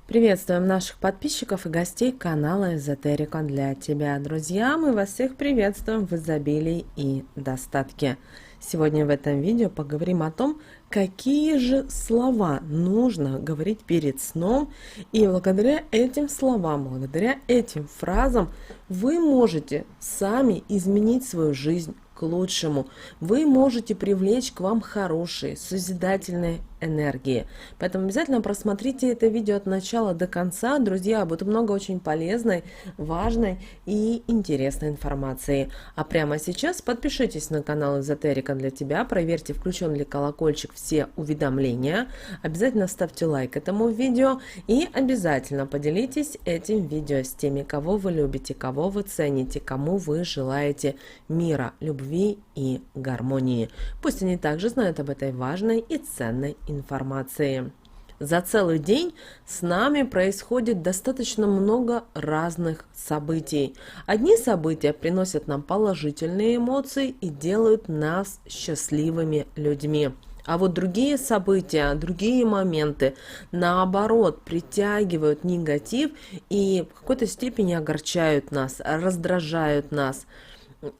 Приветствуем наших подписчиков и гостей канала Эзотерика для тебя. Друзья, мы вас всех приветствуем в изобилии и достатке. Сегодня в этом видео поговорим о том, какие же слова нужно говорить перед сном. И благодаря этим словам, благодаря этим фразам вы можете сами изменить свою жизнь к лучшему. Вы можете привлечь к вам хорошие, созидательные энергии. Поэтому обязательно просмотрите это видео от начала до конца. Друзья, будет много очень полезной, важной и интересной информации. А прямо сейчас подпишитесь на канал Эзотерика для тебя, проверьте, включен ли колокольчик, все уведомления. Обязательно ставьте лайк этому видео и обязательно поделитесь этим видео с теми, кого вы любите, кого вы цените, кому вы желаете мира, любви и гармонии. Пусть они также знают об этой важной и ценной информации. За целый день с нами происходит достаточно много разных событий. Одни события приносят нам положительные эмоции и делают нас счастливыми людьми. А вот другие события, другие моменты, наоборот, притягивают негатив и в какой-то степени огорчают нас, раздражают нас.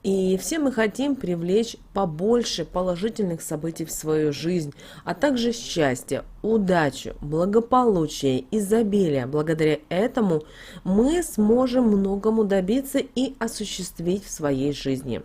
И все мы хотим привлечь побольше положительных событий в свою жизнь, а также счастье, удачу, благополучие, изобилие. Благодаря этому мы сможем многому добиться и осуществить в своей жизни.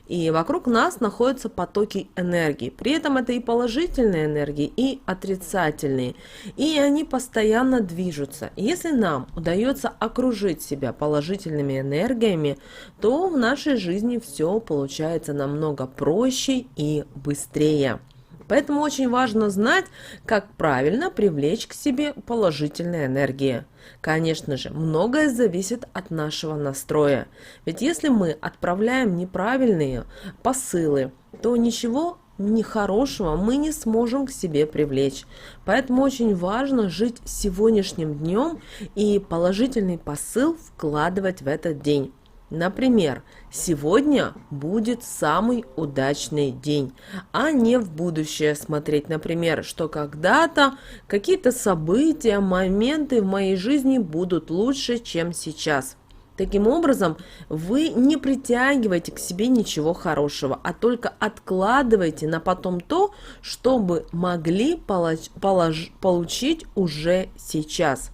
И вокруг нас находятся потоки энергии. При этом это и положительные энергии, и отрицательные. И они постоянно движутся. Если нам удается окружить себя положительными энергиями, то в нашей жизни все получается намного проще и быстрее. Поэтому очень важно знать, как правильно привлечь к себе положительные энергии. Конечно же, многое зависит от нашего настроя. Ведь если мы отправляем неправильные посылы, то ничего нехорошего мы не сможем к себе привлечь. Поэтому очень важно жить сегодняшним днем и положительный посыл вкладывать в этот день. Например, сегодня будет самый удачный день, а не в будущее смотреть, например, что когда-то какие-то события, моменты в моей жизни будут лучше, чем сейчас. Таким образом, вы не притягиваете к себе ничего хорошего, а только откладываете на потом то, что бы могли получить уже сейчас.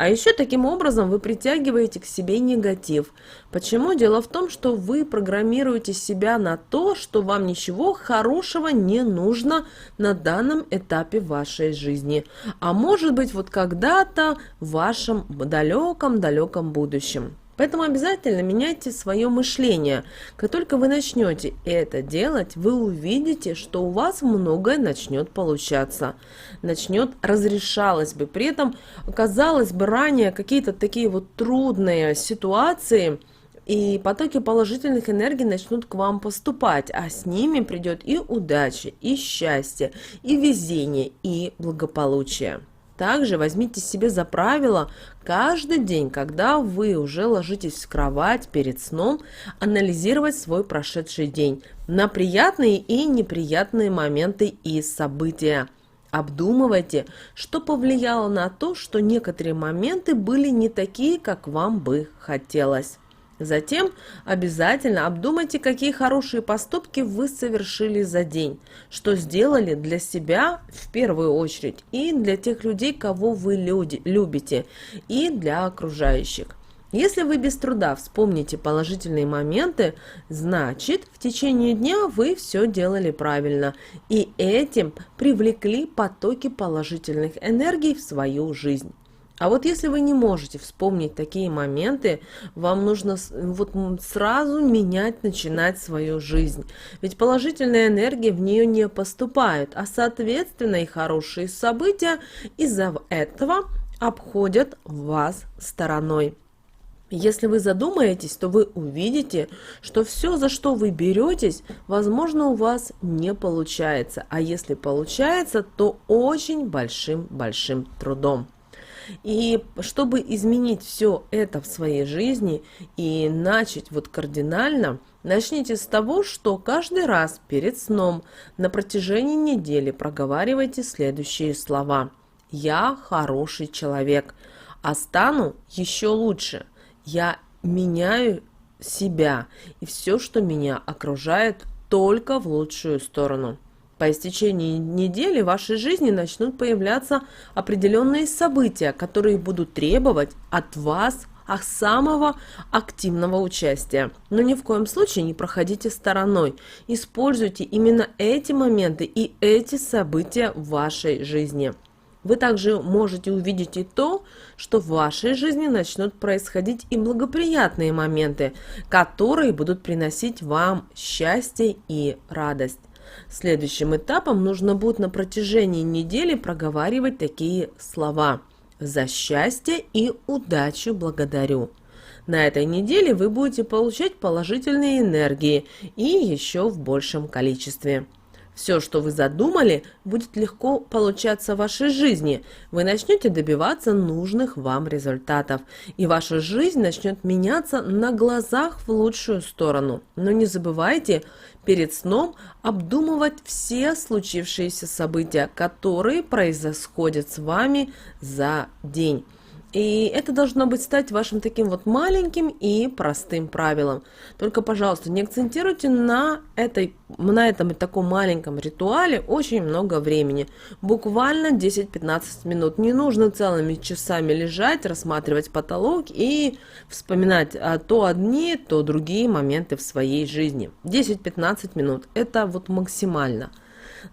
А еще таким образом вы притягиваете к себе негатив. Почему? Дело в том, что вы программируете себя на то, что вам ничего хорошего не нужно на данном этапе вашей жизни. А может быть, вот когда-то в вашем далеком-далеком будущем. Поэтому обязательно меняйте свое мышление. Как только вы начнете это делать, вы увидите, что у вас многое начнет получаться. Начнет разрешалось бы. При этом, казалось бы, ранее какие-то такие вот трудные ситуации и потоки положительных энергий начнут к вам поступать, а с ними придет и удача, и счастье, и везение, и благополучие. Также возьмите себе за правило каждый день, когда вы уже ложитесь в кровать перед сном, анализировать свой прошедший день на приятные и неприятные моменты и события. Обдумывайте, что повлияло на то, что некоторые моменты были не такие, как вам бы хотелось. Затем обязательно обдумайте, какие хорошие поступки вы совершили за день, что сделали для себя в первую очередь и для тех людей, кого вы любите, и для окружающих. Если вы без труда вспомните положительные моменты, значит, в течение дня вы все делали правильно и этим привлекли потоки положительных энергий в свою жизнь. А вот если вы не можете вспомнить такие моменты, вам нужно вот сразу начинать свою жизнь. Ведь положительная энергия в нее не поступает, а соответственно и хорошие события из-за этого обходят вас стороной. Если вы задумаетесь, то вы увидите, что все, за что вы беретесь, возможно, у вас не получается. А если получается, то очень большим трудом. И чтобы изменить все это в своей жизни и начать вот кардинально, начните с того, что каждый раз перед сном на протяжении недели проговаривайте следующие слова. «Я хороший человек». а стану еще лучше. Я меняю себя и все, что меня окружает, только в лучшую сторону. По истечении недели в вашей жизни начнут появляться определенные события, которые будут требовать от вас самого активного участия. Но ни в коем случае не проходите стороной. Используйте именно эти моменты и эти события в вашей жизни. Вы также можете увидеть и то, что в вашей жизни начнут происходить и благоприятные моменты, которые будут приносить вам счастье и радость. Следующим этапом нужно будет на протяжении недели проговаривать такие слова: «За счастье и удачу благодарю». На этой неделе вы будете получать положительные энергии и еще в большем количестве. Все, что вы задумали, будет легко получаться в вашей жизни. Вы начнете добиваться нужных вам результатов, и ваша жизнь начнет меняться на глазах в лучшую сторону. Но не забывайте перед сном обдумывать все случившиеся события, которые происходят с вами за день. И это должно быть стать вашим таким вот маленьким и простым правилом. Только, пожалуйста, не акцентируйте на этом таком маленьком ритуале очень много времени. Буквально 10-15 минут. Не нужно целыми часами лежать, рассматривать потолок и вспоминать то одни, то другие моменты в своей жизни. 10-15 минут. Это вот максимально.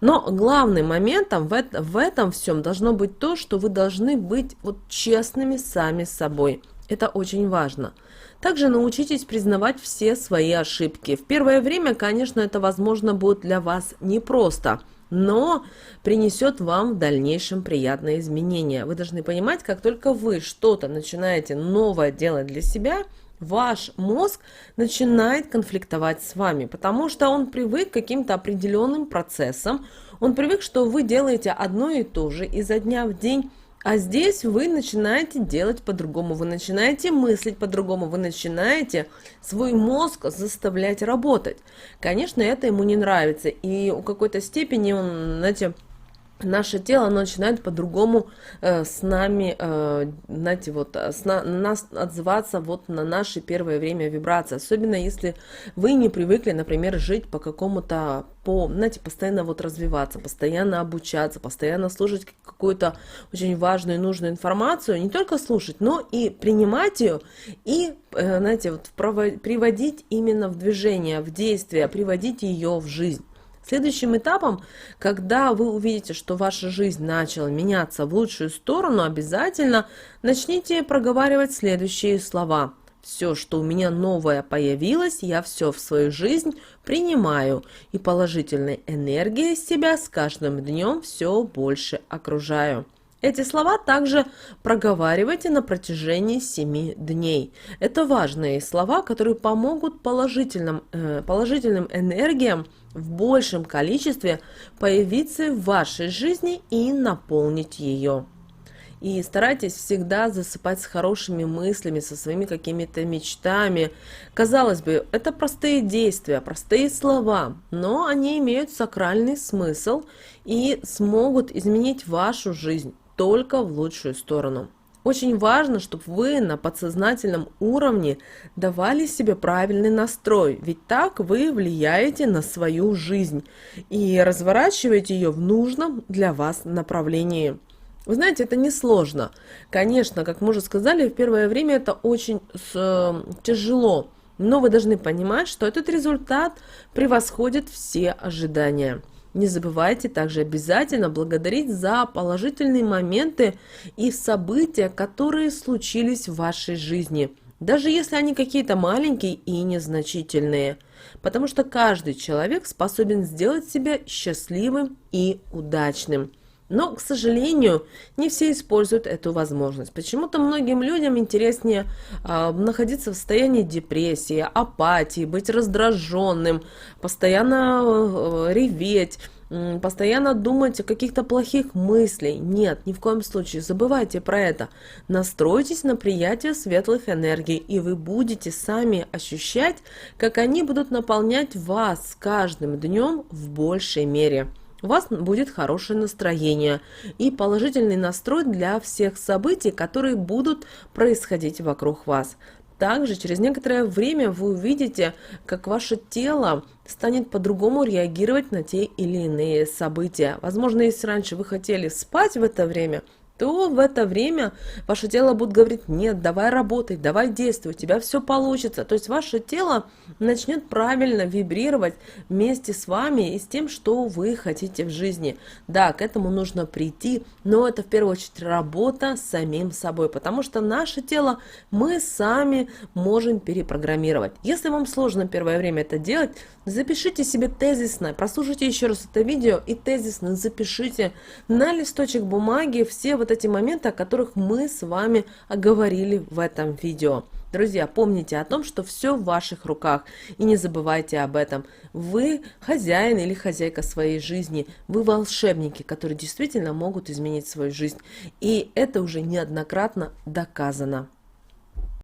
Но главным моментом в этом всем должно быть то, что вы должны быть вот честными сами с собой. Это очень важно. Также научитесь признавать все свои ошибки. В первое время, конечно, это, возможно, будет для вас непросто, но принесет вам в дальнейшем приятные изменения. Вы должны понимать, как только вы что-то начинаете новое делать для себя, ваш мозг начинает конфликтовать с вами, потому что он привык к каким-то определенным процессам, он привык, что вы делаете одно и то же изо дня в день, а здесь вы начинаете делать по-другому, вы начинаете мыслить по-другому, вы начинаете свой мозг заставлять работать. Конечно, это ему не нравится, и в какой-то степени он, знаете, наше тело начинает по-другому с нами, знаете, нас отзываться вот на наше первое время вибрации. Особенно если вы не привыкли, например, жить по какому-то, знаете, постоянно вот развиваться, постоянно обучаться, постоянно слушать какую-то очень важную и нужную информацию. Не только слушать, но и принимать ее и, знаете, вот приводить именно в движение, в действие, приводить ее в жизнь. Следующим этапом, когда вы увидите, что ваша жизнь начала меняться в лучшую сторону, обязательно начните проговаривать следующие слова. Все, что у меня новое появилось, я все в свою жизнь принимаю, и положительной энергией себя с каждым днем все больше окружаю. Эти слова также проговаривайте на протяжении 7 дней. Это важные слова, которые помогут положительным энергиям в большем количестве появиться в вашей жизни и наполнить ее. И старайтесь всегда засыпать с хорошими мыслями, со своими какими-то мечтами. Казалось бы, это простые действия, простые слова, но они имеют сакральный смысл и смогут изменить вашу жизнь только в лучшую сторону. Очень важно, чтобы вы на подсознательном уровне давали себе правильный настрой, ведь так вы влияете на свою жизнь и разворачиваете ее в нужном для вас направлении. Вы знаете, это несложно. Конечно, как мы уже сказали, в первое время это очень тяжело, но вы должны понимать, что этот результат превосходит все ожидания. Не забывайте также обязательно благодарить за положительные моменты и события, которые случились в вашей жизни, даже если они какие-то маленькие и незначительные, потому что каждый человек способен сделать себя счастливым и удачным. Но, к сожалению, не все используют эту возможность. Почему-то многим людям интереснее находиться в состоянии депрессии, апатии, быть раздраженным, постоянно реветь, постоянно думать о каких-то плохих мыслях. Нет, ни в коем случае, забывайте про это. Настройтесь на приятие светлых энергий, и вы будете сами ощущать, как они будут наполнять вас с каждым днем в большей мере. у вас будет хорошее настроение и положительный настрой для всех событий, которые будут происходить вокруг вас. Также через некоторое время вы увидите, как ваше тело станет по-другому реагировать на те или иные события. Возможно, если раньше вы хотели спать в это время, то в это время ваше тело будет говорить: нет, давай работай, давай действуй, у тебя все получится. То есть ваше тело начнет правильно вибрировать вместе с вами и с тем, что вы хотите в жизни. Да, к этому нужно прийти, но это в первую очередь работа с самим собой, потому что наше тело мы сами можем перепрограммировать. Если вам сложно первое время это делать, запишите себе тезисно, прослушайте еще раз это видео и тезисно запишите на листочек бумаги все вот эти моменты, о которых мы с вами оговорили в этом видео. Друзья, помните о том, что все в ваших руках, и не забывайте об этом. Вы хозяин или хозяйка своей жизни, вы волшебники, которые действительно могут изменить свою жизнь, и это уже неоднократно доказано.